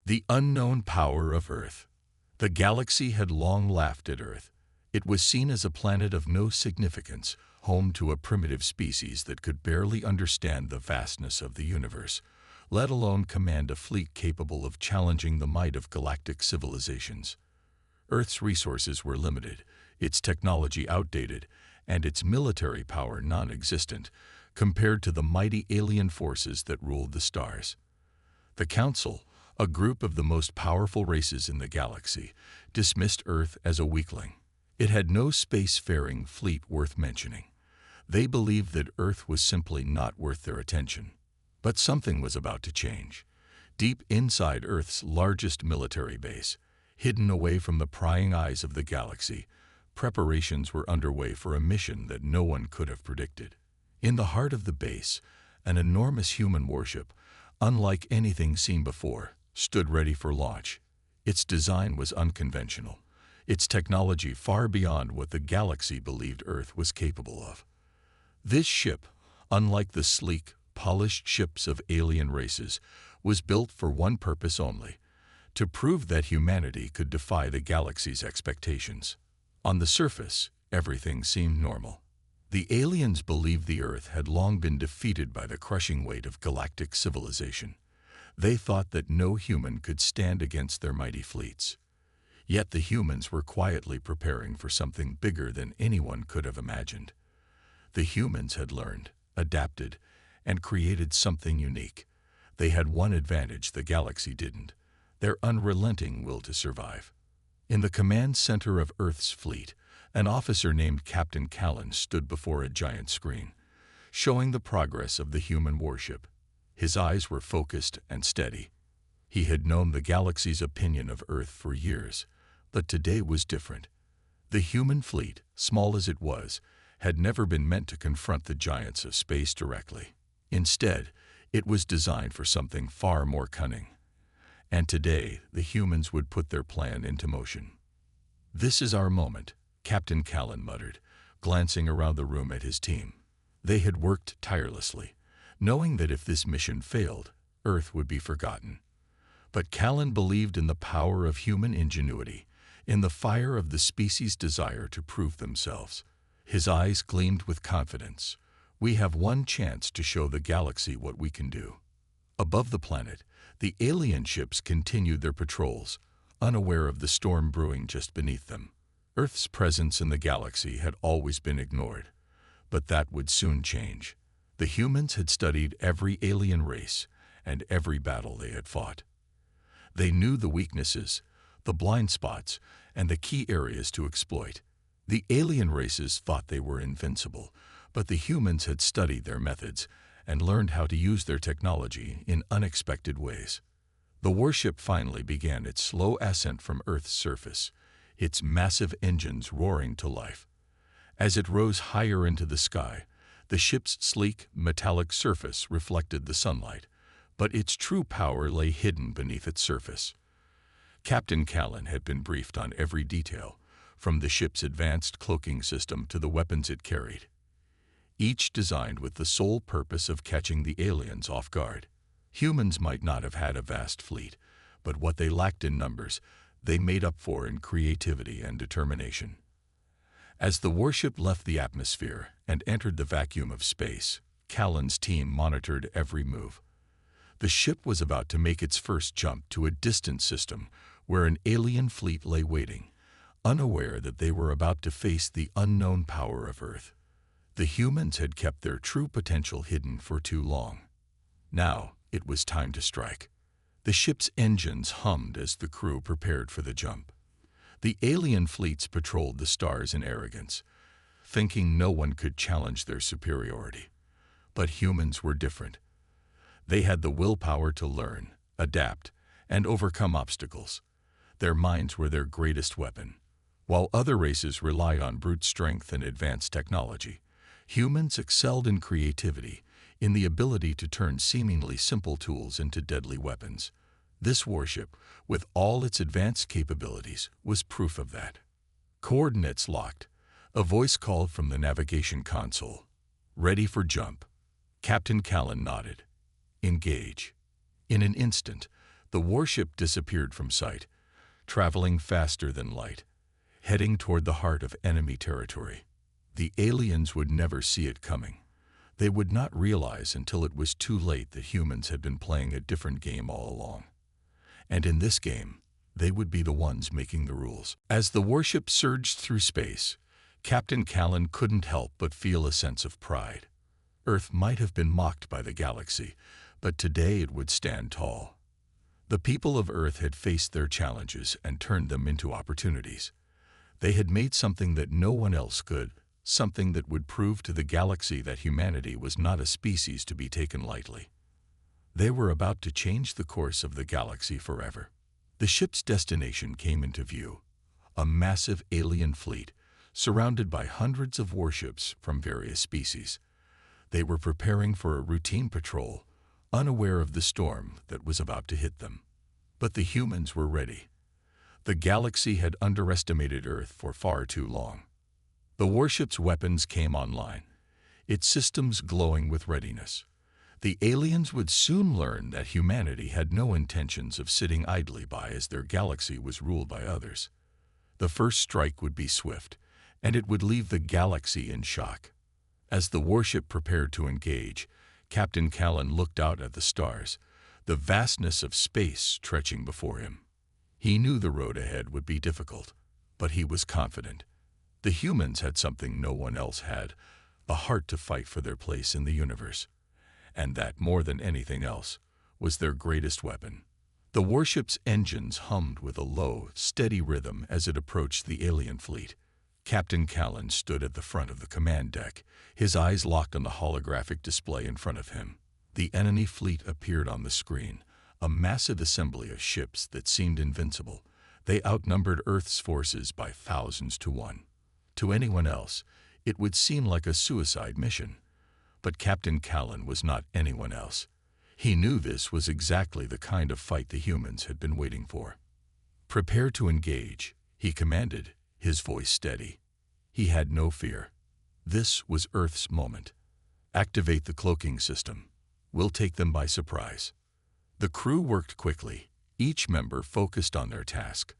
The unknown power of Earth. The galaxy had long laughed at Earth. It was seen as a planet of no significance, home to a primitive species that could barely understand the vastness of the universe, let alone command a fleet capable of challenging the might of galactic civilizations. Earth's resources were limited, its technology outdated, and its military power non-existent, compared to the mighty alien forces that ruled the stars. The Council, a group of the most powerful races in the galaxy, dismissed Earth as a weakling. It had no space-faring fleet worth mentioning. They believed that Earth was simply not worth their attention. But something was about to change. Deep inside Earth's largest military base, hidden away from the prying eyes of the galaxy, preparations were underway for a mission that no one could have predicted. In the heart of the base, an enormous human warship, unlike anything seen before, stood ready for launch. Its design was unconventional, its technology far beyond what the galaxy believed Earth was capable of. This ship, unlike the sleek, polished ships of alien races, was built for one purpose only: to prove that humanity could defy the galaxy's expectations. On the surface, everything seemed normal. The aliens believed the Earth had long been defeated by the crushing weight of galactic civilization. They thought that no human could stand against their mighty fleets. Yet the humans were quietly preparing for something bigger than anyone could have imagined. The humans had learned, adapted, and created something unique. They had one advantage the galaxy didn't: their unrelenting will to survive. In the command center of Earth's fleet, an officer named Captain Callan stood before a giant screen, showing the progress of the human warship. His eyes were focused and steady. He had known the galaxy's opinion of Earth for years, but today was different. The human fleet, small as it was, had never been meant to confront the giants of space directly. Instead, it was designed for something far more cunning. And today, the humans would put their plan into motion. "This is our moment," Captain Callan muttered, glancing around the room at his team. They had worked tirelessly, knowing that if this mission failed, Earth would be forgotten. But Callan believed in the power of human ingenuity, in the fire of the species' desire to prove themselves. His eyes gleamed with confidence. "We have one chance to show the galaxy what we can do." Above the planet, the alien ships continued their patrols, unaware of the storm brewing just beneath them. Earth's presence in the galaxy had always been ignored, but that would soon change. The humans had studied every alien race and every battle they had fought. They knew the weaknesses, the blind spots, and the key areas to exploit. The alien races thought they were invincible, but the humans had studied their methods and learned how to use their technology in unexpected ways. The warship finally began its slow ascent from Earth's surface, its massive engines roaring to life. As it rose higher into the sky, the ship's sleek, metallic surface reflected the sunlight, but its true power lay hidden beneath its surface. Captain Callan had been briefed on every detail, from the ship's advanced cloaking system to the weapons it carried, each designed with the sole purpose of catching the aliens off guard. Humans might not have had a vast fleet, but what they lacked in numbers, they made up for in creativity and determination. As the warship left the atmosphere and entered the vacuum of space, Callan's team monitored every move. The ship was about to make its first jump to a distant system where an alien fleet lay waiting, unaware that they were about to face the unknown power of Earth. The humans had kept their true potential hidden for too long. Now it was time to strike. The ship's engines hummed as the crew prepared for the jump. The alien fleets patrolled the stars in arrogance, thinking no one could challenge their superiority. But humans were different. They had the willpower to learn, adapt, and overcome obstacles. Their minds were their greatest weapon. While other races relied on brute strength and advanced technology, humans excelled in creativity, in the ability to turn seemingly simple tools into deadly weapons. This warship, with all its advanced capabilities, was proof of that. Coordinates locked. A voice called from the navigation console. "Ready for jump." Captain Callan nodded. "Engage." In an instant, The warship disappeared from sight, traveling faster than light, heading toward the heart of enemy territory. The aliens would never see it coming. They would not realize until it was too late that humans had been playing a different game all along. And in this game, they would be the ones making the rules. As the warship surged through space, Captain Callan couldn't help but feel a sense of pride. Earth might have been mocked by the galaxy, but today it would stand tall. The people of Earth had faced their challenges and turned them into opportunities. They had made something that no one else could, something that would prove to the galaxy that humanity was not a species to be taken lightly. They were about to change the course of the galaxy forever. The ship's destination came into view, a massive alien fleet surrounded by hundreds of warships from various species. They were preparing for a routine patrol, unaware of the storm that was about to hit them. But the humans were ready. The galaxy had underestimated Earth for far too long. The warship's weapons came online, its systems glowing with readiness. The aliens would soon learn that humanity had no intentions of sitting idly by as their galaxy was ruled by others. The first strike would be swift, and it would leave the galaxy in shock. As the warship prepared to engage, Captain Callan looked out at the stars, the vastness of space stretching before him. He knew the road ahead would be difficult, but he was confident. The humans had something no one else had, a heart to fight for their place in the universe. And that, more than anything else, was their greatest weapon. The warship's engines hummed with a low, steady rhythm as it approached the alien fleet. Captain Callan stood at the front of the command deck, his eyes locked on the holographic display in front of him. The enemy fleet appeared on the screen, a massive assembly of ships that seemed invincible. They outnumbered Earth's forces by thousands to one. To anyone else, it would seem like a suicide mission. But Captain Callan was not anyone else. He knew this was exactly the kind of fight the humans had been waiting for. "Prepare to engage," he commanded, his voice steady. He had no fear. This was Earth's moment. "Activate the cloaking system. We'll take them by surprise." The crew worked quickly, each member focused on their task.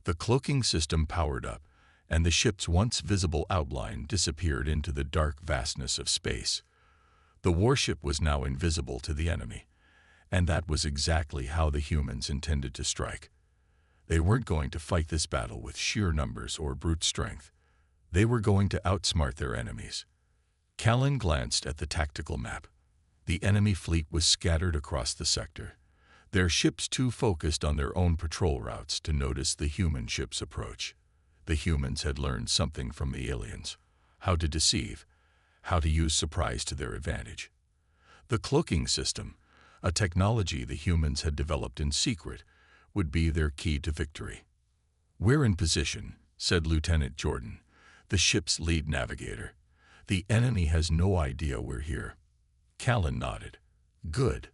The cloaking system powered up, and the ship's once visible outline disappeared into the dark vastness of space. The warship was now invisible to the enemy, and that was exactly how the humans intended to strike. They weren't going to fight this battle with sheer numbers or brute strength. They were going to outsmart their enemies. Callan glanced at the tactical map. The enemy fleet was scattered across the sector, their ships too focused on their own patrol routes to notice the human ship's approach. The humans had learned something from the aliens: how to deceive, how to use surprise to their advantage. The cloaking system, a technology the humans had developed in secret, would be their key to victory. "We're in position," said Lieutenant Jordan, the ship's lead navigator. "The enemy has no idea we're here." Callan nodded. "Good.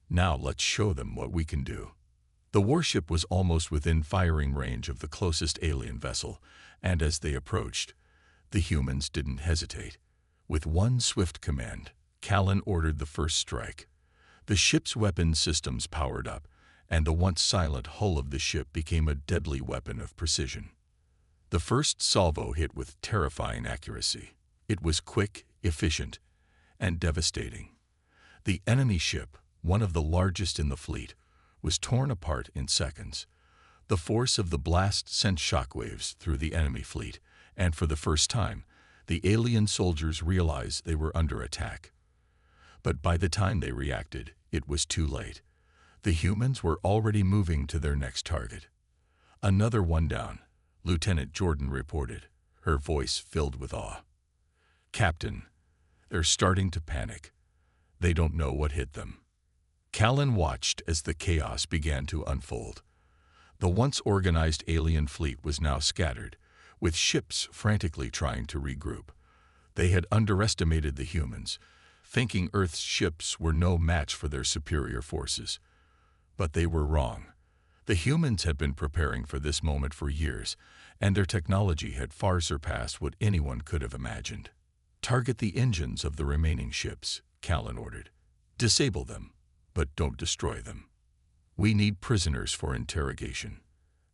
Now let's show them what we can do." The warship was almost within firing range of the closest alien vessel, and as they approached, the humans didn't hesitate. With one swift command, Callan ordered the first strike. The ship's weapon systems powered up, and the once silent hull of the ship became a deadly weapon of precision. The first salvo hit with terrifying accuracy. It was quick, efficient, and devastating. The enemy ship, one of the largest in the fleet, was torn apart in seconds. The force of the blast sent shockwaves through the enemy fleet, and for the first time, the alien soldiers realized they were under attack. But by the time they reacted, it was too late. The humans were already moving to their next target. "Another one down," Lieutenant Jordan reported, her voice filled with awe. "Captain, they're starting to panic. They don't know what hit them." Callan watched as the chaos began to unfold. The once organized alien fleet was now scattered, with ships frantically trying to regroup. They had underestimated the humans, thinking Earth's ships were no match for their superior forces. But they were wrong. The humans had been preparing for this moment for years, and their technology had far surpassed what anyone could have imagined. "Target the engines of the remaining ships," Callan ordered. "Disable them, but don't destroy them." We need prisoners for interrogation.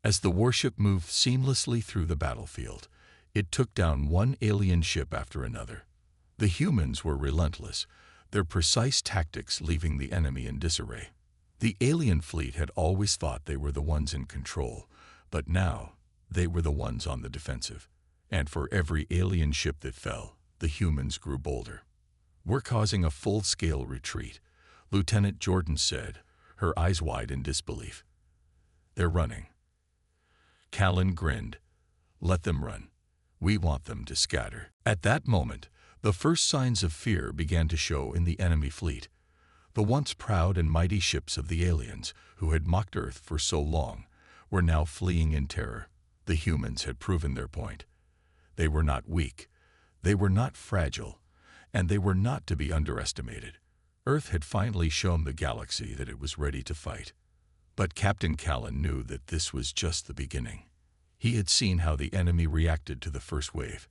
As the warship moved seamlessly through the battlefield, it took down one alien ship after another. The humans were relentless, their precise tactics leaving the enemy in disarray. The alien fleet had always thought they were the ones in control, but now they were the ones on the defensive. And for every alien ship that fell, the humans grew bolder. "We're causing a full-scale retreat," Lieutenant Jordan said, her eyes wide in disbelief. "They're running." Callan grinned. "Let them run. We want them to scatter." At that moment, the first signs of fear began to show in the enemy fleet. The once proud and mighty ships of the aliens, who had mocked Earth for so long, were now fleeing in terror. The humans had proven their point. They were not weak, they were not fragile, and they were not to be underestimated. Earth had finally shown the galaxy that it was ready to fight. But Captain Callan knew that this was just the beginning. He had seen how the enemy reacted to the first wave,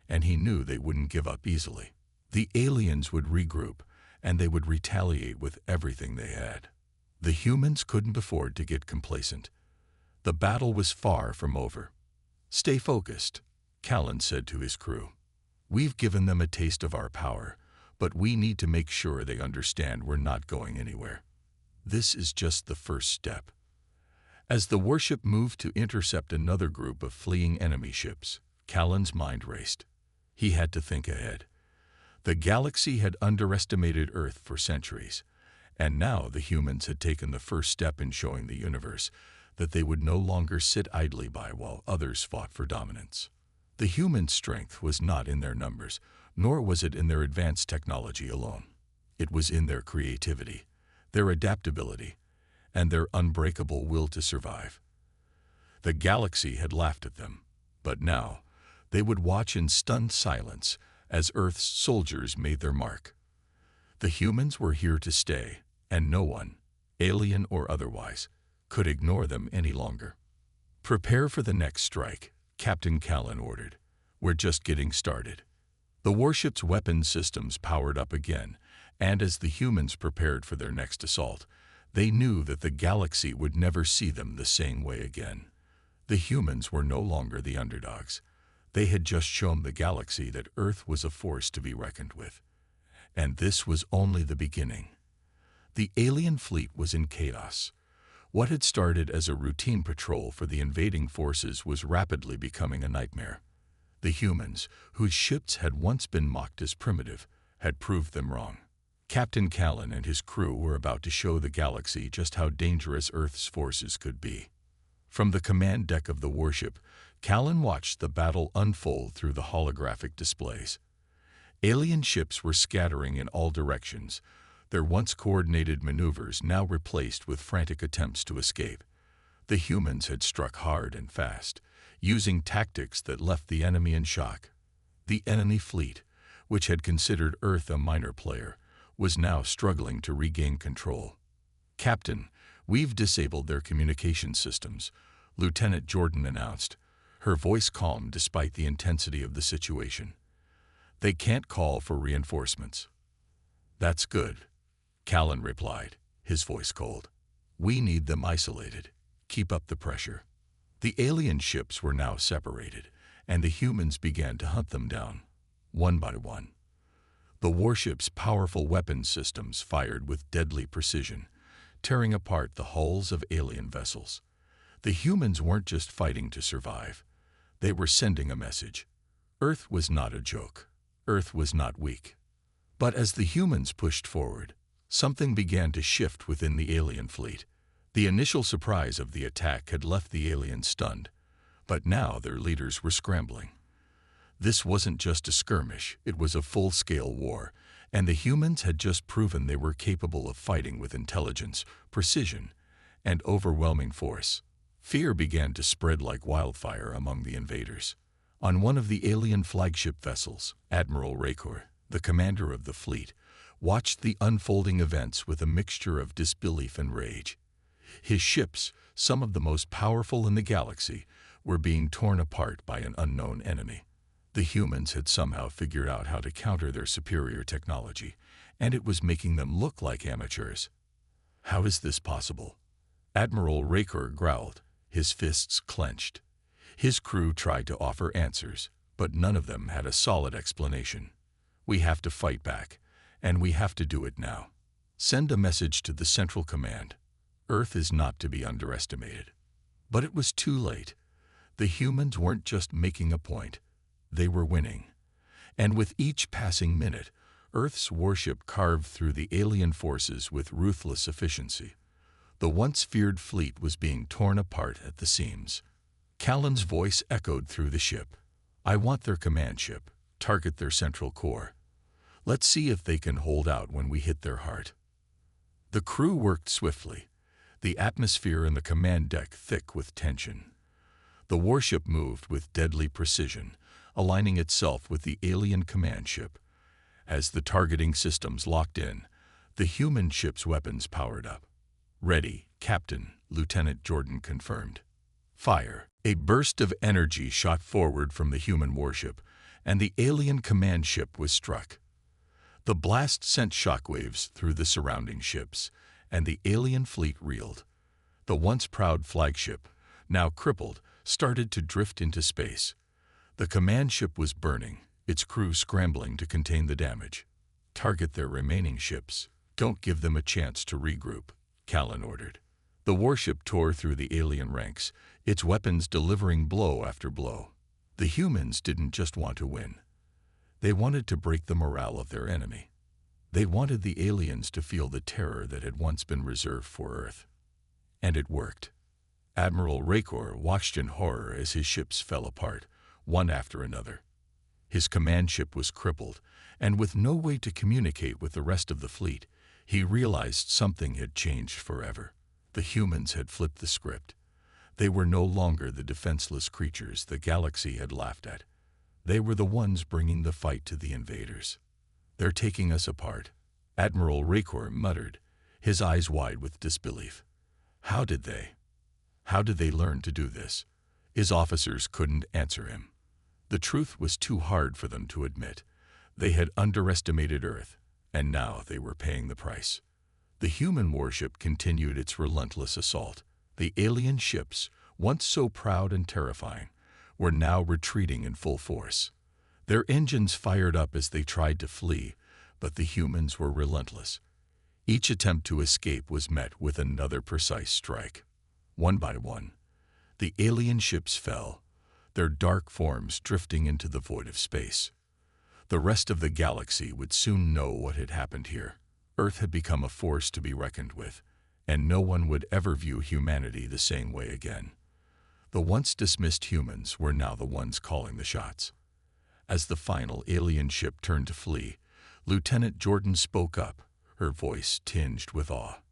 and he knew they wouldn't give up easily. The aliens would regroup, and they would retaliate with everything they had. The humans couldn't afford to get complacent. The battle was far from over. "Stay focused," Callan said to his crew. "We've given them a taste of our power, but we need to make sure they understand we're not going anywhere. This is just the first step." As the warship moved to intercept another group of fleeing enemy ships, Callan's mind raced. He had to think ahead. The galaxy had underestimated Earth for centuries, and now the humans had taken the first step in showing the universe that they would no longer sit idly by while others fought for dominance. The human strength was not in their numbers, nor was it in their advanced technology alone. It was in their creativity, their adaptability, and their unbreakable will to survive. The galaxy had laughed at them, but now they would watch in stunned silence as Earth's soldiers made their mark. The humans were here to stay, and no one, alien or otherwise, could ignore them any longer. "Prepare for the next strike," Captain Callan ordered. "We're just getting started." The warship's weapon systems powered up again, and as the humans prepared for their next assault, they knew that the galaxy would never see them the same way again. The humans were no longer the underdogs. They had just shown the galaxy that Earth was a force to be reckoned with. And this was only the beginning. The alien fleet was in chaos. What had started as a routine patrol for the invading forces was rapidly becoming a nightmare. The humans, whose ships had once been mocked as primitive, had proved them wrong. Captain Callan and his crew were about to show the galaxy just how dangerous Earth's forces could be. From the command deck of the warship, Callan watched the battle unfold through the holographic displays. Alien ships were scattering in all directions, their once coordinated maneuvers now replaced with frantic attempts to escape. The humans had struck hard and fast, using tactics that left the enemy in shock. The enemy fleet, which had considered Earth a minor player, was now struggling to regain control. "Captain, we've disabled their communication systems," Lieutenant Jordan announced, her voice calm despite the intensity of the situation. "They can't call for reinforcements." "That's good," Callan replied, his voice cold. "We need them isolated. Keep up the pressure." The alien ships were now separated, and the humans began to hunt them down, one by one. The warship's powerful weapon systems fired with deadly precision, tearing apart the hulls of alien vessels. The humans weren't just fighting to survive. They were sending a message. Earth was not a joke. Earth was not weak. But as the humans pushed forward, something began to shift within the alien fleet. The initial surprise of the attack had left the aliens stunned, but now their leaders were scrambling. This wasn't just a skirmish, it was a full-scale war, and the humans had just proven they were capable of fighting with intelligence, precision, and overwhelming force. Fear began to spread like wildfire among the invaders. On one of the alien flagship vessels, Admiral Rakor, the commander of the fleet, watched the unfolding events with a mixture of disbelief and rage. His ships, some of the most powerful in the galaxy, were being torn apart by an unknown enemy. The humans had somehow figured out how to counter their superior technology, and it was making them look like amateurs. "How is this possible?" Admiral Rakor growled, his fists clenched. His crew tried to offer answers, but none of them had a solid explanation. "We have to fight back, and we have to do it now. Send a message to the Central Command. Earth is not to be underestimated." But it was too late. The humans weren't just making a point. They were winning. And with each passing minute, Earth's warship carved through the alien forces with ruthless efficiency. The once feared fleet was being torn apart at the seams. Callan's voice echoed through the ship. "I want their command ship. Target their central core. Let's see if they can hold out when we hit their heart." The crew worked swiftly, the atmosphere in the command deck thick with tension. The warship moved with deadly precision, aligning itself with the alien command ship. As the targeting systems locked in, the human ship's weapons powered up. "Ready, Captain," Lieutenant Jordan confirmed. "Fire." A burst of energy shot forward from the human warship, and the alien command ship was struck. The blast sent shockwaves through the surrounding ships, and the alien fleet reeled. The once proud flagship, now crippled, started to drift into space. The command ship was burning, its crew scrambling to contain the damage. "Target their remaining ships. Don't give them a chance to regroup," Callan ordered. The warship tore through the alien ranks, its weapons delivering blow after blow. The humans didn't just want to win. They wanted to break the morale of their enemy. They wanted the aliens to feel the terror that had once been reserved for Earth. And it worked. Admiral Rakor watched in horror as his ships fell apart, one after another. His command ship was crippled, and with no way to communicate with the rest of the fleet, he realized something had changed forever. The humans had flipped the script. They were no longer the defenseless creatures the galaxy had laughed at. They were the ones bringing the fight to the invaders. "They're taking us apart," Admiral Rakor muttered, his eyes wide with disbelief. How did they learn to do this? His officers couldn't answer him. The truth was too hard for them to admit. They had underestimated Earth, and now they were paying the price. The human warship continued its relentless assault. The alien ships, once so proud and terrifying, were now retreating in full force. Their engines fired up as they tried to flee, but the humans were relentless. Each attempt to escape was met with another precise strike. One by one, the alien ships fell, their dark forms drifting into the void of space. The rest of the galaxy would soon know what had happened here. Earth had become a force to be reckoned with, and no one would ever view humanity the same way again. The once dismissed humans were now the ones calling the shots. As the final alien ship turned to flee, Lieutenant Jordan spoke up, her voice tinged with awe.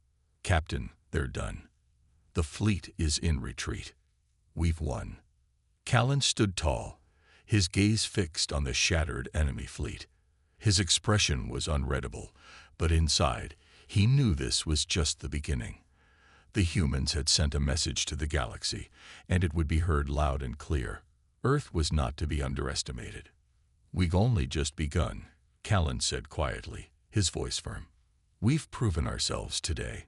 "Captain, they're done. The fleet is in retreat. We've won." Callan stood tall, his gaze fixed on the shattered enemy fleet. His expression was unreadable, but inside, he knew this was just the beginning. The humans had sent a message to the galaxy, and it would be heard loud and clear. Earth was not to be underestimated. "We've only just begun," Callan said quietly, his voice firm. "We've proven ourselves today.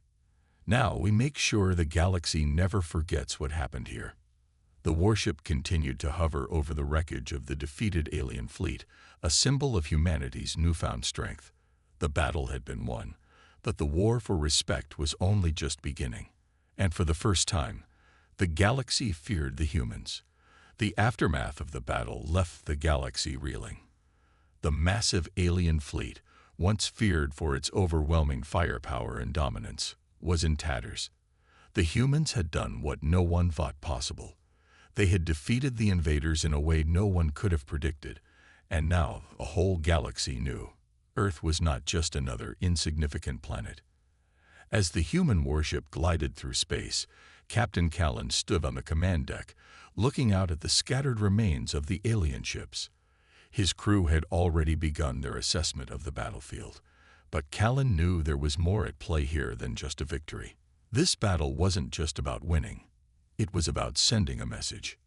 Now we make sure the galaxy never forgets what happened here." The warship continued to hover over the wreckage of the defeated alien fleet, a symbol of humanity's newfound strength. The battle had been won, but the war for respect was only just beginning. And for the first time, the galaxy feared the humans. The aftermath of the battle left the galaxy reeling. The massive alien fleet, once feared for its overwhelming firepower and dominance, was in tatters. The humans had done what no one thought possible. They had defeated the invaders in a way no one could have predicted, and now a whole galaxy knew. Earth was not just another insignificant planet. As the human warship glided through space, Captain Callan stood on the command deck, looking out at the scattered remains of the alien ships. His crew had already begun their assessment of the battlefield, but Callan knew there was more at play here than just a victory. This battle wasn't just about winning. It was about sending a message.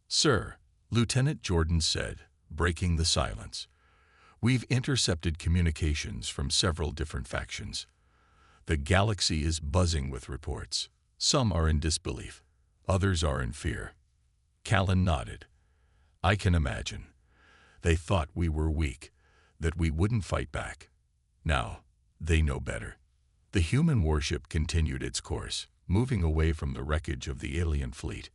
"Sir," Lieutenant Jordan said, breaking the silence, "we've intercepted communications from several different factions. The galaxy is buzzing with reports. Some are in disbelief. Others are in fear. Callan nodded. I can imagine. They thought we were weak, that we wouldn't fight back. Now, they know better. The human warship continued its course, moving away from the wreckage of the alien fleet.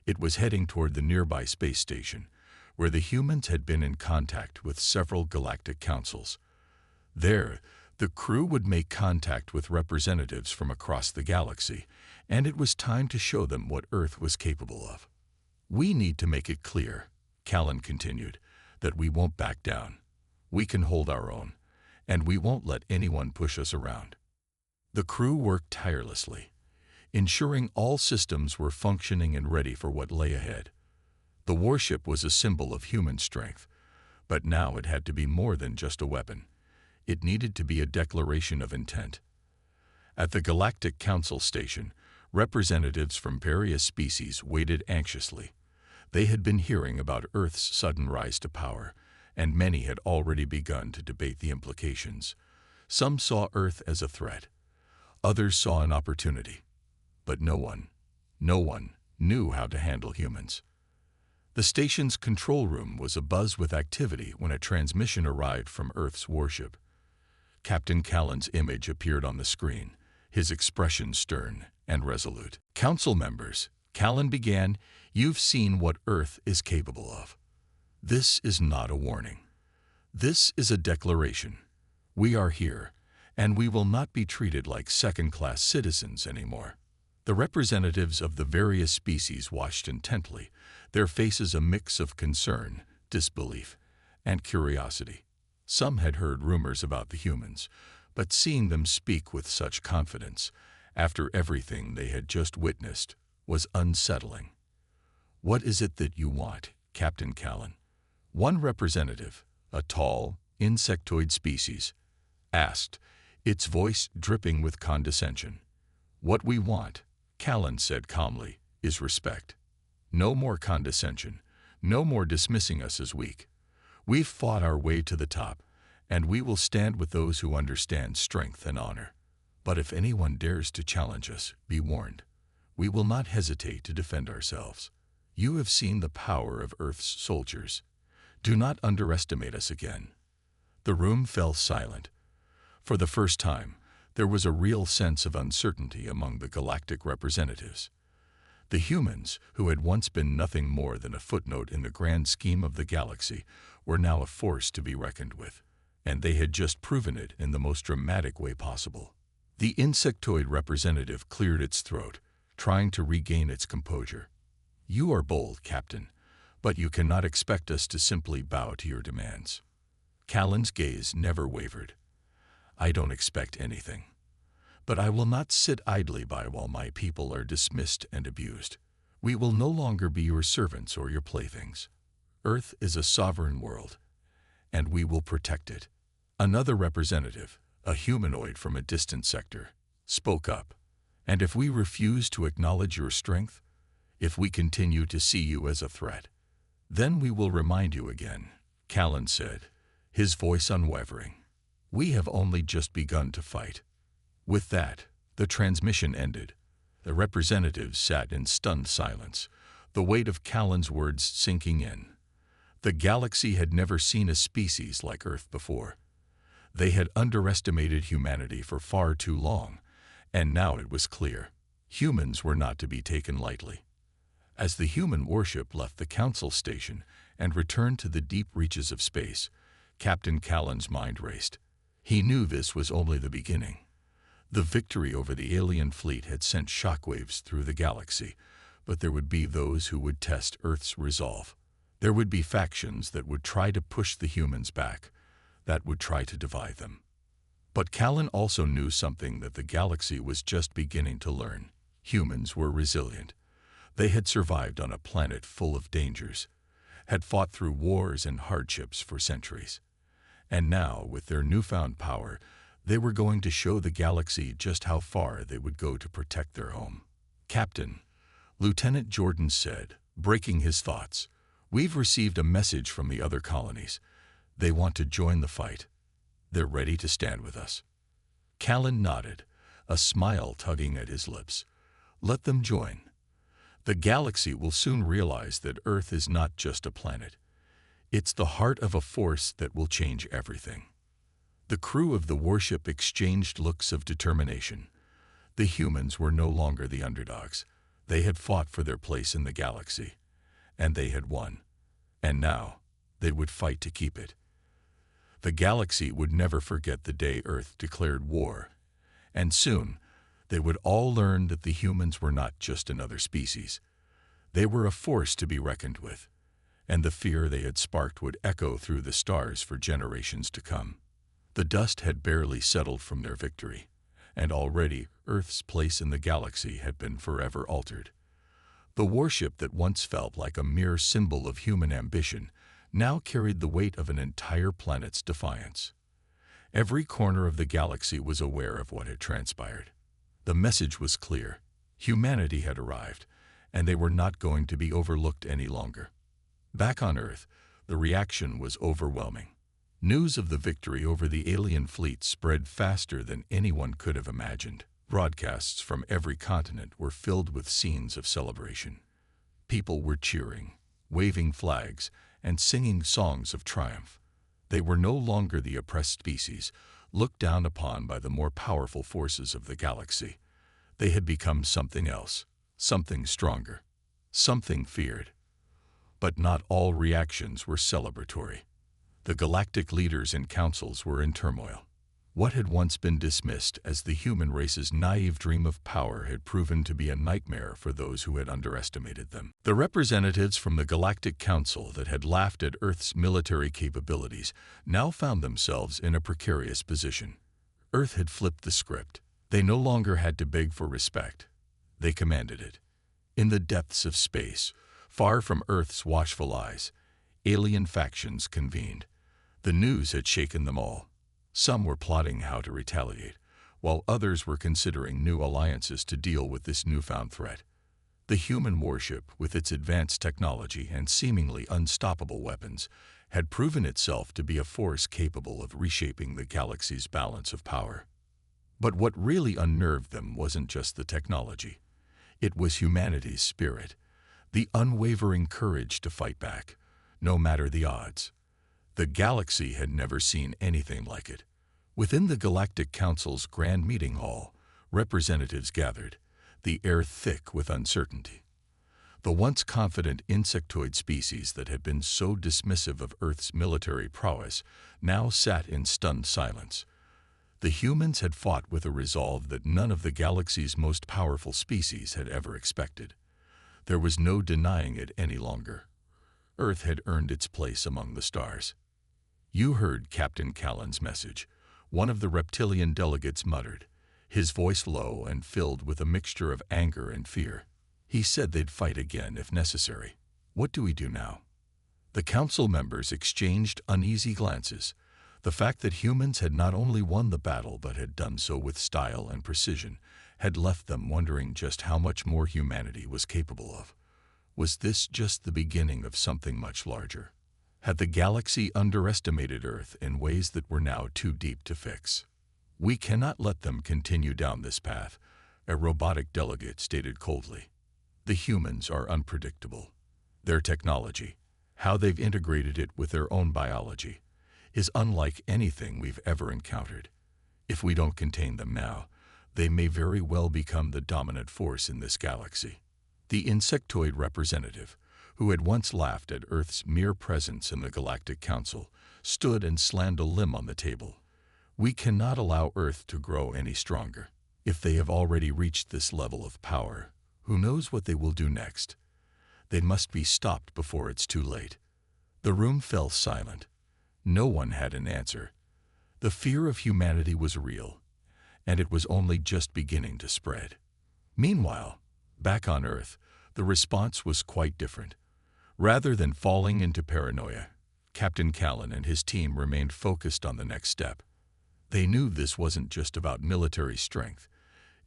It was heading toward the nearby space station, where the humans had been in contact with several galactic councils. There, the crew would make contact with representatives from across the galaxy, and it was time to show them what Earth was capable of. We need to make it clear, Callan continued, that we won't back down. We can hold our own, and we won't let anyone push us around. The crew worked tirelessly, ensuring all systems were functioning and ready for what lay ahead. The warship was a symbol of human strength, but now it had to be more than just a weapon. It needed to be a declaration of intent. At the Galactic Council station, representatives from various species waited anxiously. They had been hearing about Earth's sudden rise to power, and many had already begun to debate the implications. Some saw Earth as a threat. Others saw an opportunity. But no one knew how to handle humans. The station's control room was abuzz with activity when a transmission arrived from Earth's warship. Captain Callan's image appeared on the screen, his expression stern and resolute. Council members, Callan began, you've seen what Earth is capable of. This is not a warning. This is a declaration. We are here, and we will not be treated like second-class citizens anymore. The representatives of the various species watched intently, their faces a mix of concern, disbelief, and curiosity. Some had heard rumors about the humans, but seeing them speak with such confidence, after everything they had just witnessed, was unsettling. What is it that you want, Captain Callan? One representative, a tall, insectoid species, asked, its voice dripping with condescension. What we want, Callan said calmly, is respect. No more condescension, no more dismissing us as weak. We've fought our way to the top, and we will stand with those who understand strength and honor. But if anyone dares to challenge us, be warned. We will not hesitate to defend ourselves. You have seen the power of Earth's soldiers. Do not underestimate us again. The room fell silent. For the first time, there was a real sense of uncertainty among the galactic representatives. The humans, who had once been nothing more than a footnote in the grand scheme of the galaxy, were now a force to be reckoned with, and they had just proven it in the most dramatic way possible. The insectoid representative cleared its throat, trying to regain its composure. You are bold, Captain, but you cannot expect us to simply bow to your demands. Callan's gaze never wavered. I don't expect anything. But I will not sit idly by while my people are dismissed and abused. We will no longer be your servants or your playthings. Earth is a sovereign world, and we will protect it. Another representative, a humanoid from a distant sector, spoke up. And if we refuse to acknowledge your strength, if we continue to see you as a threat, then we will remind you again, Callan said, his voice unwavering. We have only just begun to fight. With that, the transmission ended. The representatives sat in stunned silence, the weight of Callan's words sinking in. The galaxy had never seen a species like Earth before. They had underestimated humanity for far too long, and now it was clear. Humans were not to be taken lightly. As the human warship left the Council station and returned to the deep reaches of space, Captain Callan's mind raced. He knew this was only the beginning. The victory over the alien fleet had sent shockwaves through the galaxy, but there would be those who would test Earth's resolve. There would be factions that would try to push the humans back, that would try to divide them. But Callan also knew something that the galaxy was just beginning to learn. Humans were resilient. They had survived on a planet full of dangers, had fought through wars and hardships for centuries. And now, with their newfound power, they were going to show the galaxy just how far they would go to protect their home. Captain, Lieutenant Jordan said, breaking his thoughts, we've received a message from the other colonies. They want to join the fight. They're ready to stand with us. Callan nodded, a smile tugging at his lips. Let them join. The galaxy will soon realize that Earth is not just a planet. It's the heart of a force that will change everything. The crew of the warship exchanged looks of determination. The humans were no longer the underdogs. They had fought for their place in the galaxy, and they had won. And now, they would fight to keep it. The galaxy would never forget the day Earth declared war, and soon, they would all learn that the humans were not just another species. They were a force to be reckoned with, and the fear they had sparked would echo through the stars for generations to come. The dust had barely settled from their victory, and already Earth's place in the galaxy had been forever altered. The warship that once felt like a mere symbol of human ambition now carried the weight of an entire planet's defiance. Every corner of the galaxy was aware of what had transpired. The message was clear. Humanity had arrived, and they were not going to be overlooked any longer. Back on Earth, the reaction was overwhelming. News of the victory over the alien fleet spread faster than anyone could have imagined. Broadcasts from every continent were filled with scenes of celebration. People were cheering, waving flags, and singing songs of triumph. They were no longer the oppressed species, looked down upon by the more powerful forces of the galaxy. They had become something else, something stronger, something feared. But not all reactions were celebratory. The galactic leaders and councils were in turmoil. What had once been dismissed as the human race's naive dream of power had proven to be a nightmare for those who had underestimated them. The representatives from the Galactic Council that had laughed at Earth's military capabilities now found themselves in a precarious position. Earth had flipped the script. They no longer had to beg for respect. They commanded it. In the depths of space, far from Earth's watchful eyes, alien factions convened. The news had shaken them all. Some were plotting how to retaliate, while others were considering new alliances to deal with this newfound threat. The human warship, with its advanced technology and seemingly unstoppable weapons, had proven itself to be a force capable of reshaping the galaxy's balance of power. But what really unnerved them wasn't just the technology. It was humanity's spirit, the unwavering courage to fight back, no matter the odds. The galaxy had never seen anything like it. Within the Galactic Council's grand meeting hall, representatives gathered, the air thick with uncertainty. The once confident insectoid species that had been so dismissive of Earth's military prowess now sat in stunned silence. The humans had fought with a resolve that none of the galaxy's most powerful species had ever expected. There was no denying it any longer. Earth had earned its place among the stars. "You heard Captain Callan's message," one of the reptilian delegates muttered, his voice low and filled with a mixture of anger and fear. "He said they'd fight again if necessary. What do we do now?" The council members exchanged uneasy glances. The fact that humans had not only won the battle but had done so with style and precision had left them wondering just how much more humanity was capable of. Was this just the beginning of something much larger? Had the galaxy underestimated Earth in ways that were now too deep to fix? "We cannot let them continue down this path," a robotic delegate stated coldly. "The humans are unpredictable. Their technology, how they've integrated it with their own biology, is unlike anything we've ever encountered. If we don't contain them now, they may very well become the dominant force in this galaxy." The insectoid representative, who had once laughed at Earth's mere presence in the Galactic Council, stood and slammed a limb on the table. "We cannot allow Earth to grow any stronger. If they have already reached this level of power, who knows what they will do next? They must be stopped before it's too late." The room fell silent. No one had an answer. The fear of humanity was real, and it was only just beginning to spread. Meanwhile, back on Earth, the response was quite different. Rather than falling into paranoia, Captain Callan and his team remained focused on the next step. They knew this wasn't just about military strength.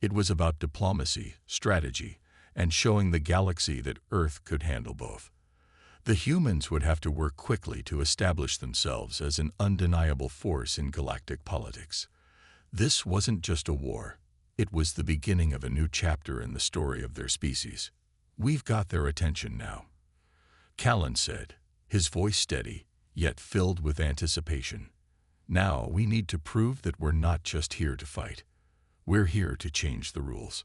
It was about diplomacy, strategy, and showing the galaxy that Earth could handle both. The humans would have to work quickly to establish themselves as an undeniable force in galactic politics. This wasn't just a war. It was the beginning of a new chapter in the story of their species. "We've got their attention now," Callan said, his voice steady, yet filled with anticipation. "Now we need to prove that we're not just here to fight. We're here to change the rules."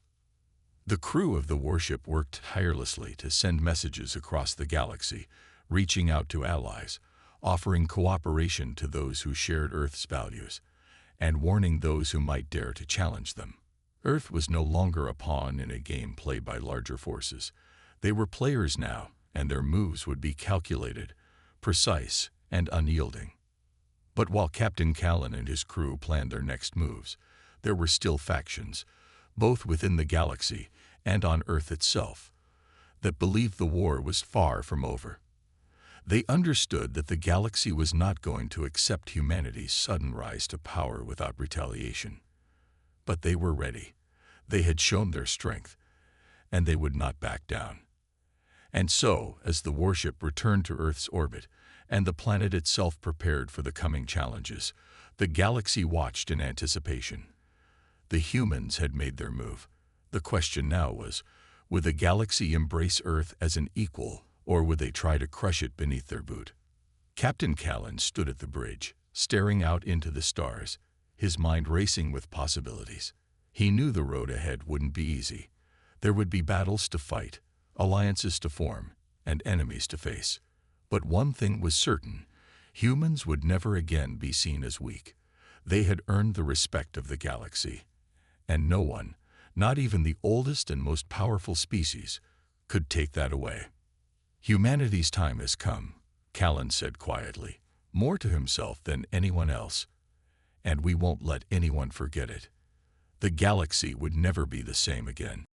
The crew of the warship worked tirelessly to send messages across the galaxy, reaching out to allies, offering cooperation to those who shared Earth's values, and warning those who might dare to challenge them. Earth was no longer a pawn in a game played by larger forces. They were players now, and their moves would be calculated, precise, and unyielding. But while Captain Callan and his crew planned their next moves, there were still factions, both within the galaxy and on Earth itself, that believed the war was far from over. They understood that the galaxy was not going to accept humanity's sudden rise to power without retaliation. But they were ready. They had shown their strength, and they would not back down. And so, as the warship returned to Earth's orbit, and the planet itself prepared for the coming challenges, the galaxy watched in anticipation. The humans had made their move. The question now was, would the galaxy embrace Earth as an equal, or would they try to crush it beneath their boot? Captain Callan stood at the bridge, staring out into the stars, his mind racing with possibilities. He knew the road ahead wouldn't be easy. There would be battles to fight, alliances to form, and enemies to face. But one thing was certain: humans would never again be seen as weak. They had earned the respect of the galaxy, and no one, not even the oldest and most powerful species, could take that away. "Humanity's time has come," Callan said quietly, more to himself than anyone else, "and we won't let anyone forget it. The galaxy would never be the same again."